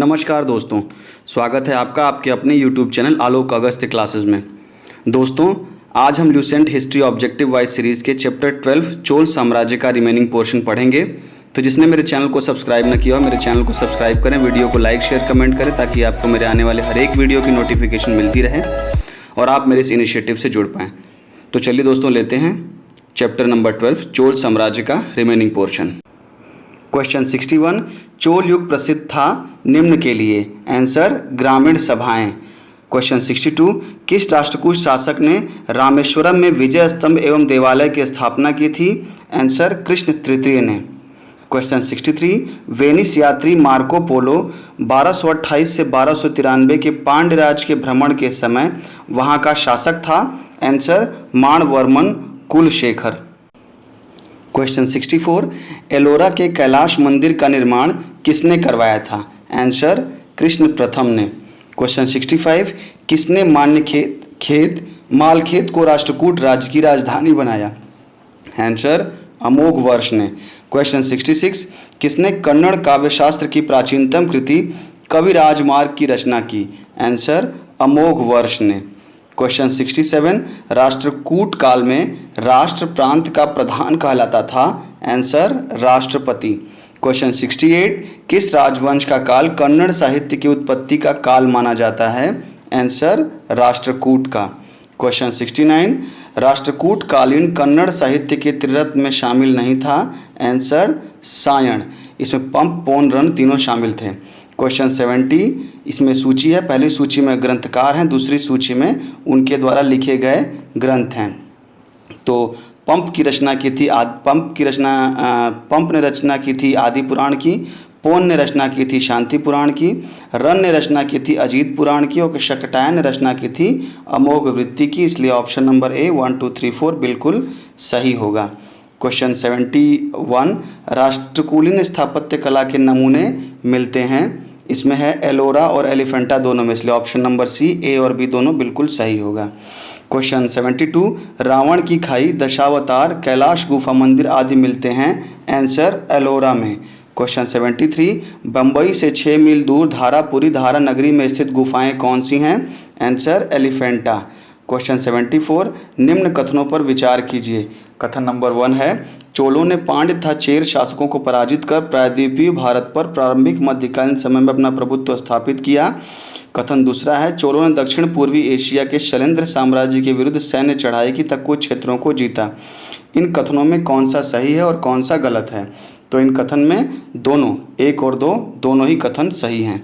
नमस्कार दोस्तों, स्वागत है आपका आपके अपने YouTube चैनल आलोक अगस्त्य क्लासेस में। दोस्तों, आज हम Lucent history objective wise series के चैप्टर 12 चोल साम्राज्य का रिमेनिंग पोर्शन पढ़ेंगे। तो जिसने मेरे चैनल को सब्सक्राइब न किया हो, मेरे चैनल को सब्सक्राइब करें, वीडियो को लाइक शेयर कमेंट करें ताकि आपको मेरे आने वाले हर एक वीडियो की नोटिफिकेशन मिलती रहे और आप मेरे इस इनिशिएटिव से जुड़ पाएँ। तो चलिए दोस्तों, लेते हैं चैप्टर नंबर 12 चोल साम्राज्य का रिमेनिंग पोर्शन। क्वेश्चन 61, चोल युग प्रसिद्ध था निम्न के लिए। आंसर, ग्रामीण सभाएं। क्वेश्चन 62, किस राष्ट्रकूट शासक ने रामेश्वरम में विजय स्तंभ एवं देवालय की स्थापना की थी? आंसर, कृष्ण तृतीय ने। क्वेश्चन 63, वेनिस यात्री मार्को पोलो 1228 से 1293 के पांड्यराज के भ्रमण के समय वहां का शासक था? आंसर, माणवर्मन कुलशेखर। क्वेश्चन 64, एलोरा के कैलाश मंदिर का निर्माण किसने करवाया था? आंसर, कृष्ण प्रथम ने। क्वेश्चन 65, किसने मालखेत को राष्ट्रकूट राज्य की राजधानी बनाया? आंसर, अमोघ वर्ष ने। क्वेश्चन 66, किसने कन्नड़ काव्यशास्त्र की प्राचीनतम कृति कवि राजमार्ग की रचना की? आंसर, अमोघ वर्ष ने। क्वेश्चन 67, राष्ट्रकूट काल में राष्ट्र प्रांत का प्रधान कहलाता था? आंसर, राष्ट्रपति। क्वेश्चन 68, किस राजवंश का काल कन्नड़ साहित्य की उत्पत्ति का काल माना जाता है? आंसर, राष्ट्रकूट का। क्वेश्चन 69, राष्ट्रकूट कालीन कन्नड़ साहित्य के त्रिरत्न में शामिल नहीं था? आंसर, सायण। इसमें पंप पोन रन तीनों शामिल थे। क्वेश्चन 70, इसमें सूची है, पहली सूची में ग्रंथकार हैं, दूसरी सूची में उनके द्वारा लिखे गए ग्रंथ हैं। तो पंप ने रचना की थी आदि पुराण की, पोन ने रचना की थी शांति पुराण की, रन ने रचना की थी अजीत पुराण की और शकटायन ने रचना की थी अमोघ वृत्ति की। इसलिए ऑप्शन नंबर ए 1, 2, 3, 4 बिल्कुल सही होगा। क्वेश्चन 71, राष्ट्रकूलीन स्थापत्य कला के नमूने मिलते हैं, इसमें है एलोरा और एलिफेंटा दोनों में, इसलिए ऑप्शन नंबर सी ए और बी दोनों बिल्कुल सही होगा। क्वेश्चन 72, रावण की खाई, दशावतार, कैलाश गुफा मंदिर आदि मिलते हैं? आंसर, एलोरा में। क्वेश्चन 73, बम्बई से 6 मील दूर धारापुरी धारा नगरी में स्थित गुफाएं कौन सी हैं? आंसर, एलिफेंटा। क्वेश्चन 74, निम्न कथनों पर विचार कीजिए। कथन नंबर 1 है, चोलों ने पांड्य तथा चेर शासकों को पराजित कर प्रायद्वीपीय भारत पर प्रारंभिक मध्यकालीन समय में अपना प्रभुत्व स्थापित किया। कथन दूसरा है, चोलों ने दक्षिण पूर्वी एशिया के शैलेंद्र साम्राज्य के विरुद्ध सैन्य चढ़ाई की तक कुछ क्षेत्रों को जीता। इन कथनों में कौन सा सही है और कौन सा गलत है? तो इन कथन में दोनों, 1 और 2 दोनों ही कथन सही हैं।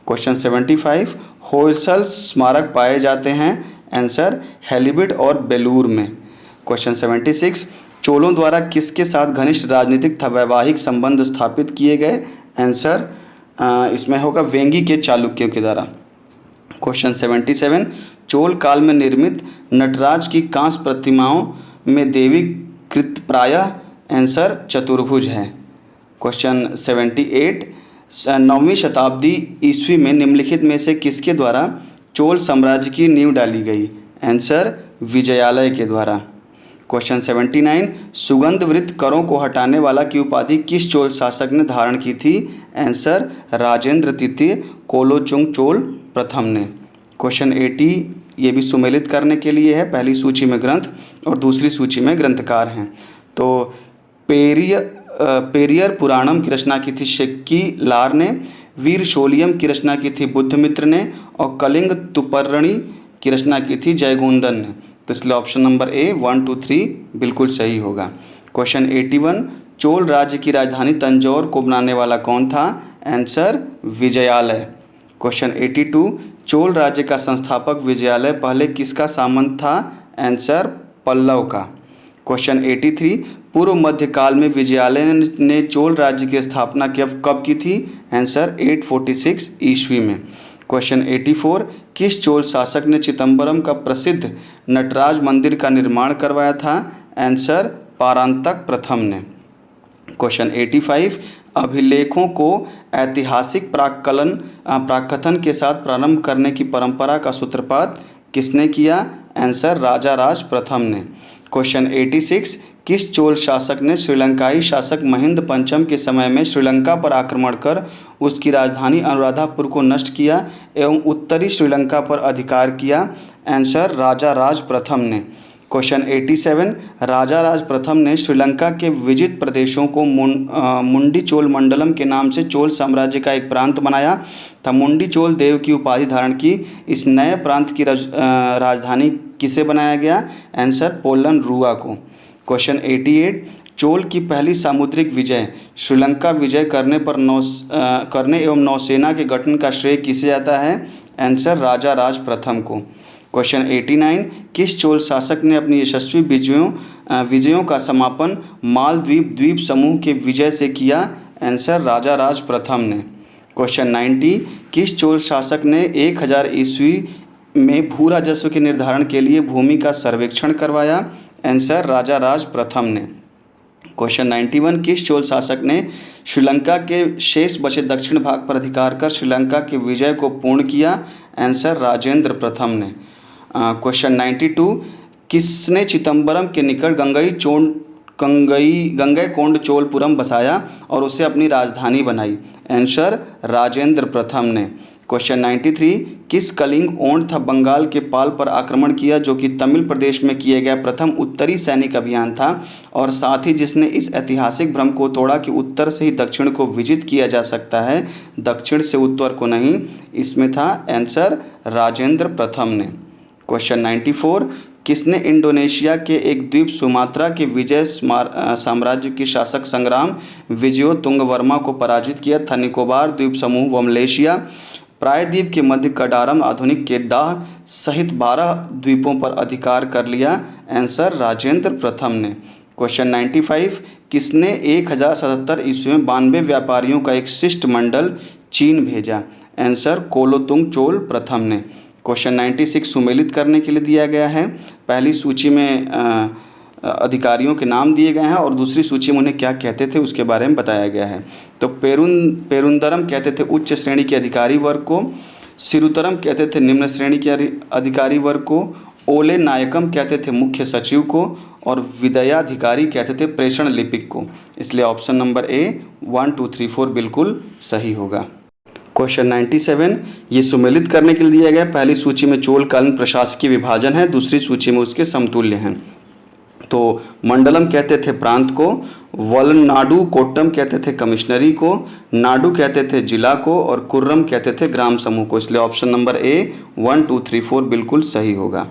क्वेश्चन 75, होयसल स्मारक पाए जाते हैं? आंसर, हेलीबिड और बेलूर में। क्वेश्चन 76, चोलों द्वारा किसके साथ घनिष्ठ राजनीतिक तथा वैवाहिक संबंध स्थापित किए गए? आंसर, इसमें होगा वेंगी के चालुक्यों के द्वारा। क्वेश्चन 77, चोल काल में निर्मित नटराज की कांस्य प्रतिमाओं में देवी कृत प्रायः? आंसर, चतुर्भुज है। क्वेश्चन 78, 9वीं शताब्दी ईस्वी में निम्नलिखित में से किसके द्वारा चोल साम्राज्य की नींव डाली गई? आंसर, विजयालय के द्वारा। क्वेश्चन 79, सुगंध वृत्त करों को हटाने वाला की उपाधि किस चोल शासक ने धारण की थी? आंसर, राजेंद्र तृतीय कोलोचुंग चोल प्रथम ने। क्वेश्चन 80, ये भी सुमेलित करने के लिए है, पहली सूची में ग्रंथ और दूसरी सूची में ग्रंथकार हैं। तो पेरियर पुराणम की रचना की थी शेक्की लार ने, वीर शोलियम की रचना की थी बुद्धमित्र ने और कलिंग तुपर्रणी की रचना की थी जयगोंदन ने। तो इसलिए ऑप्शन नंबर ए 1, 2, 3 बिल्कुल सही होगा। क्वेश्चन 81, चोल राज्य की राजधानी तंजौर को बनाने वाला कौन था? आंसर, विजयालय। क्वेश्चन 82, चोल राज्य का संस्थापक विजयालय पहले किसका सामंत था? आंसर, पल्लव का। क्वेश्चन 83, पूर्व मध्यकाल में विजयालय ने चोल राज्य की स्थापना कब की थी? आंसर, 846 ईस्वी में। क्वेश्चन 84, किस चोल शासक ने चिदम्बरम का प्रसिद्ध नटराज मंदिर का निर्माण करवाया था? आंसर, परांतक प्रथम ने। क्वेश्चन 85, अभिलेखों को ऐतिहासिक प्राकथन के साथ प्रारंभ करने की परंपरा का सूत्रपात किसने किया? आंसर, राजा राज प्रथम ने। क्वेश्चन 86, किस चोल शासक ने श्रीलंकाई शासक महिंद पंचम के समय में श्रीलंका पर आक्रमण कर उसकी राजधानी अनुराधापुर को नष्ट किया एवं उत्तरी श्रीलंका पर अधिकार किया? आंसर राजा राज प्रथम ने। क्वेश्चन 87, राजा राज प्रथम ने श्रीलंका के विजित प्रदेशों को मुंडी चोल मंडलम के नाम से चोल साम्राज्य का एक प्रांत बनाया था। मुंडी चोल देव की उपाधि धारण की। इस नए प्रांत की राजधानी किसे बनाया गया? आंसर पोलन रुआ को। क्वेश्चन 88, चोल की पहली सामुद्रिक विजय श्रीलंका विजय करने एवं नौसेना के गठन का श्रेय किसे जाता है? आंसर राजा राज प्रथम को। क्वेश्चन 89, किस चोल शासक ने अपनी यशस्वी विजयों का समापन मालद्वीप द्वीप समूह के विजय से किया? आंसर राजा राज प्रथम ने। क्वेश्चन 90, किस चोल शासक ने 1000 ईस्वी में भू राजस्व के निर्धारण के लिए भूमि का सर्वेक्षण करवाया? आंसर राजा राज प्रथम ने। क्वेश्चन 91, किस चोल शासक ने श्रीलंका के शेष बचे दक्षिण भाग पर अधिकार कर श्रीलंका के विजय को पूर्ण किया? आंसर राजेंद्र प्रथम ने। क्वेश्चन 92, किसने चिदम्बरम के निकट गंगईकोंड चोलपुरम बसाया और उसे अपनी राजधानी बनाई? आंसर राजेंद्र प्रथम ने। क्वेश्चन 93, किस कलिंग ओंड था बंगाल के पाल पर आक्रमण किया जो कि तमिल प्रदेश में किए गए प्रथम उत्तरी सैनिक अभियान था और साथ ही जिसने इस ऐतिहासिक भ्रम को तोड़ा कि उत्तर से ही दक्षिण को विजित किया जा सकता है, दक्षिण से उत्तर को नहीं? इसमें था आंसर राजेंद्र प्रथम ने। क्वेश्चन 94, किसने इंडोनेशिया के एक द्वीप सुमात्रा के विजय साम्राज्य की शासक संग्राम विजयो तुंगवर्मा को पराजित किया था? निकोबार द्वीप समूह व मलेशिया, प्रायद्वीप के मध्य कडारम, आधुनिक केदाह सहित 12 द्वीपों पर अधिकार कर लिया? आंसर राजेंद्र प्रथम ने। क्वेश्चन 95, किसने 1077 ईस्वी में 92 व्यापारियों का एक शिष्टमंडल चीन भेजा? आंसर कोलोतुंग चोल प्रथम ने। क्वेश्चन 96 सुमेलित करने के लिए दिया गया है। पहली सूची में अधिकारियों के नाम दिए गए हैं और दूसरी सूची में उन्हें क्या कहते थे उसके बारे में बताया गया है। तो पेरुंदरम कहते थे उच्च श्रेणी के अधिकारी वर्ग को, सिरुतरम कहते थे निम्न श्रेणी के अधिकारी वर्ग को, ओले नायकम कहते थे मुख्य सचिव को और विदयाधिकारी कहते थे प्रेषण लिपिक को। इसलिए ऑप्शन नंबर ए 1, 2, 3, 4 बिल्कुल सही होगा। क्वेश्चन 97, ये सुमेलित करने के लिए दिया गया। पहली सूची में चोलकालीन प्रशासकीय विभाजन है, दूसरी सूची में उसके समतुल्य हैं। तो मंडलम कहते थे प्रांत को, वलनाडु कोट्टम कहते थे कमिश्नरी को, नाडु कहते थे जिला को और कुर्रम कहते थे ग्राम समूह को। इसलिए ऑप्शन नंबर ए 1, 2, 3, 4 बिल्कुल सही होगा।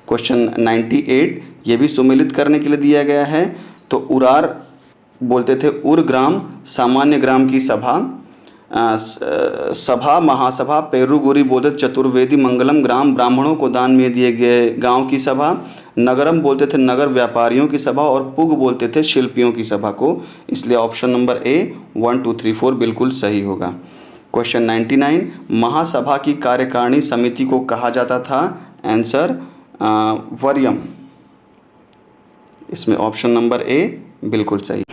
क्वेश्चन 98, ये भी सुमेलित करने के लिए दिया गया है। तो उरार बोलते थे उर ग्राम, सामान्य ग्राम की सभा महासभा, पेरुगुरी बोलते चतुर्वेदी मंगलम ग्राम, ब्राह्मणों को दान में दिए गए गांव की सभा, नगरम बोलते थे नगर व्यापारियों की सभा और पुग बोलते थे शिल्पियों की सभा को। इसलिए ऑप्शन नंबर ए 1, 2, 3, 4 बिल्कुल सही होगा। क्वेश्चन 99, महासभा की कार्यकारिणी समिति को कहा जाता था? आंसर वरियम। इसमें ऑप्शन नंबर ए बिल्कुल सही।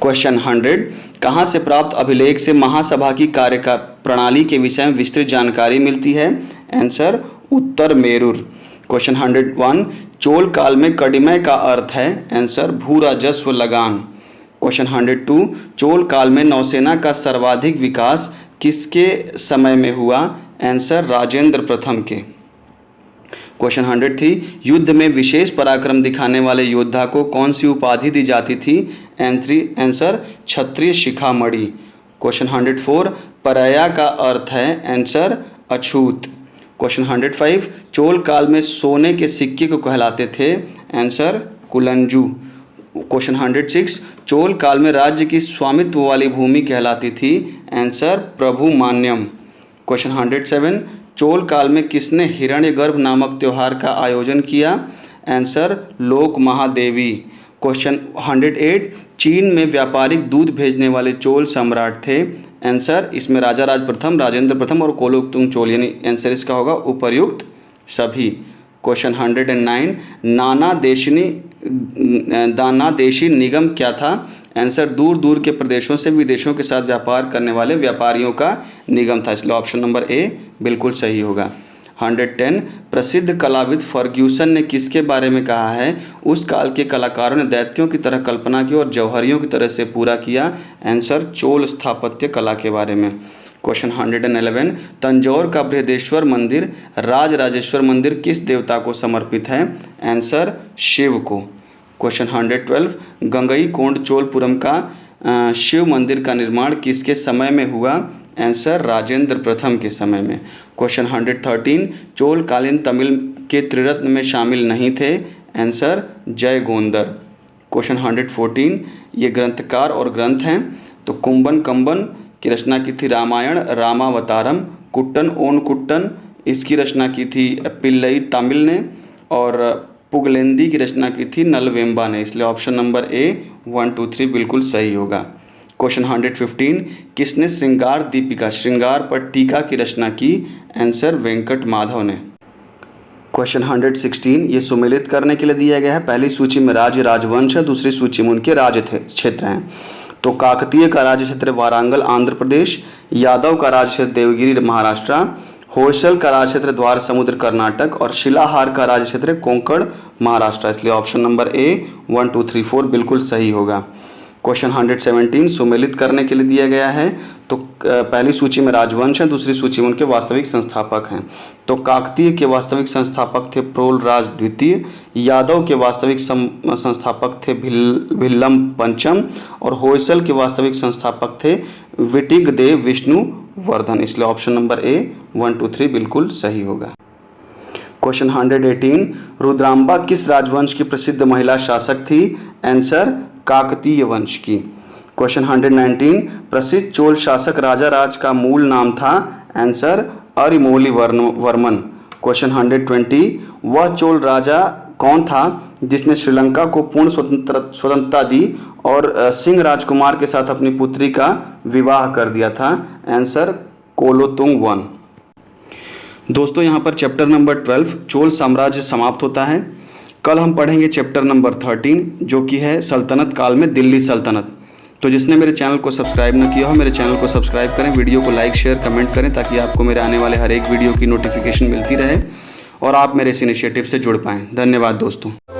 क्वेश्चन 100, कहाँ से प्राप्त अभिलेख से महासभा की कार्य प्रणाली के विषय में विस्तृत जानकारी मिलती है? आंसर उत्तर मेरुर। क्वेश्चन 101, चोल काल में कडिमय का अर्थ है? आंसर भू राजस्व लगान। क्वेश्चन 102, चोल काल में नौसेना का सर्वाधिक विकास किसके समय में हुआ? आंसर राजेंद्र प्रथम के। क्वेश्चन 103, युद्ध में विशेष पराक्रम दिखाने वाले योद्धा को कौन सी उपाधि दी जाती थी? आंसर क्षत्रिय शिखामणि। क्वेश्चन 104, परया का अर्थ है? आंसर अछूत। क्वेश्चन 105, चोल काल में सोने के सिक्के को कहलाते थे? आंसर कुलंजू। क्वेश्चन 106, चोल काल में राज्य की स्वामित्व वाली भूमि कहलाती थी? आंसर प्रभु मान्यम। क्वेश्चन 107, चोल काल में किसने हिरण्यगर्भ नामक त्योहार का आयोजन किया? आंसर लोक महादेवी। क्वेश्चन 108, चीन में व्यापारिक दूध भेजने वाले चोल सम्राट थे? आंसर इसमें राजा राज प्रथम, राजेंद्र प्रथम और कोलोतुंग चोल, यानी आंसर इसका होगा उपर्युक्त सभी। क्वेश्चन 109, दाना देशी निगम क्या था? आंसर दूर दूर के प्रदेशों से विदेशों के साथ व्यापार करने वाले व्यापारियों का निगम था। इसलिए ऑप्शन नंबर ए बिल्कुल सही होगा। 110 प्रसिद्ध कलाविद फर्ग्यूसन ने किसके बारे में कहा है? उस काल के कलाकारों ने दैत्यों की तरह कल्पना की और जौहरियों की तरह से पूरा किया। आंसर चोल स्थापत्य कला के बारे में। क्वेश्चन 111 तंजौर का बृहदेश्वर मंदिर राजराजेश्वर मंदिर किस देवता को समर्पित है? आंसर शिव को। क्वेश्चन 112 गंगईकोंड चोलपुरम का शिव मंदिर का निर्माण किसके समय में हुआ? आंसर राजेंद्र प्रथम के समय में। क्वेश्चन 113 चोलकालीन तमिल के त्रिरत्न में शामिल नहीं थे? आंसर जयगोंदर। क्वेश्चन 114 ये ग्रंथकार और ग्रंथ हैं तो कुंभन कंबन की रचना की थी रामायण रामावतारम, कुट्टन ओन कुट्टन इसकी रचना की थी पिल्लई तमिल ने, और पुगलेंदी की रचना की थी नलवेम्बा ने, इसलिए ऑप्शन नंबर ए 1, 2, 3 बिल्कुल सही होगा। क्वेश्चन 115 किसने श्रृंगार दीपिका श्रृंगार पर टीका की रचना की? आंसर वेंकट माधव ने। क्वेश्चन 116 ये सुमेलित करने के लिए दिया गया है। पहली सूची में राज्य राजवंश है, दूसरी सूची में उनके राज्य क्षेत्र हैं। तो काकतीय का राज्य क्षेत्र वारांगल आंध्र प्रदेश, यादव का राज्य क्षेत्र देवगिरी महाराष्ट्र, होयसल का राज्य क्षेत्र द्वार समुद्र कर्नाटक और शिलाहार का राज्य क्षेत्र कोंकण महाराष्ट्र, इसलिए ऑप्शन नंबर ए 1, 2, 3, 4 बिल्कुल सही होगा। क्वेश्चन 117 सुमेलित करने के लिए दिया गया है। तो पहली सूची में राजवंश है, दूसरी सूची में उनके वास्तविक संस्थापक हैं। तो काकतीय के वास्तविक संस्थापक थे प्रोलराज द्वितीय, यादव के वास्तविक संस्थापक थे भिल्लम पंचम और होयसल के वास्तविक संस्थापक थे विटिगदेव विष्णुवर्धन, इसलिए ऑप्शन नंबर ए 1, 2, 3 बिल्कुल सही होगा। क्वेश्चन 118 रुद्रांबा किस राजवंश की प्रसिद्ध महिला शासक थी? आंसर काकतीय वंश की। क्वेश्चन 119 प्रसिद्ध चोल शासक राजा राज का मूल नाम था? आंसर अरिमोली वर्मन। क्वेश्चन 120 वह चोल राजा कौन था जिसने श्रीलंका को पूर्ण स्वतंत्रता दी और सिंह राजकुमार के साथ अपनी पुत्री का विवाह कर दिया था? Answer Kulothunga I। दोस्तों यहाँ पर चैप्टर नंबर 12 चोल साम्राज्य समाप्त होता है। कल हम पढ़ेंगे चैप्टर नंबर 13 जो कि है सल्तनत काल में दिल्ली सल्तनत। तो जिसने मेरे चैनल को सब्सक्राइब न किया हो मेरे चैनल को सब्सक्राइब करें, वीडियो को लाइक शेयर कमेंट करें ताकि आपको मेरे आने वाले हर एक वीडियो की नोटिफिकेशन मिलती रहे और आप मेरे इस इनिशिएटिव से जुड़ पाएँ। धन्यवाद दोस्तों।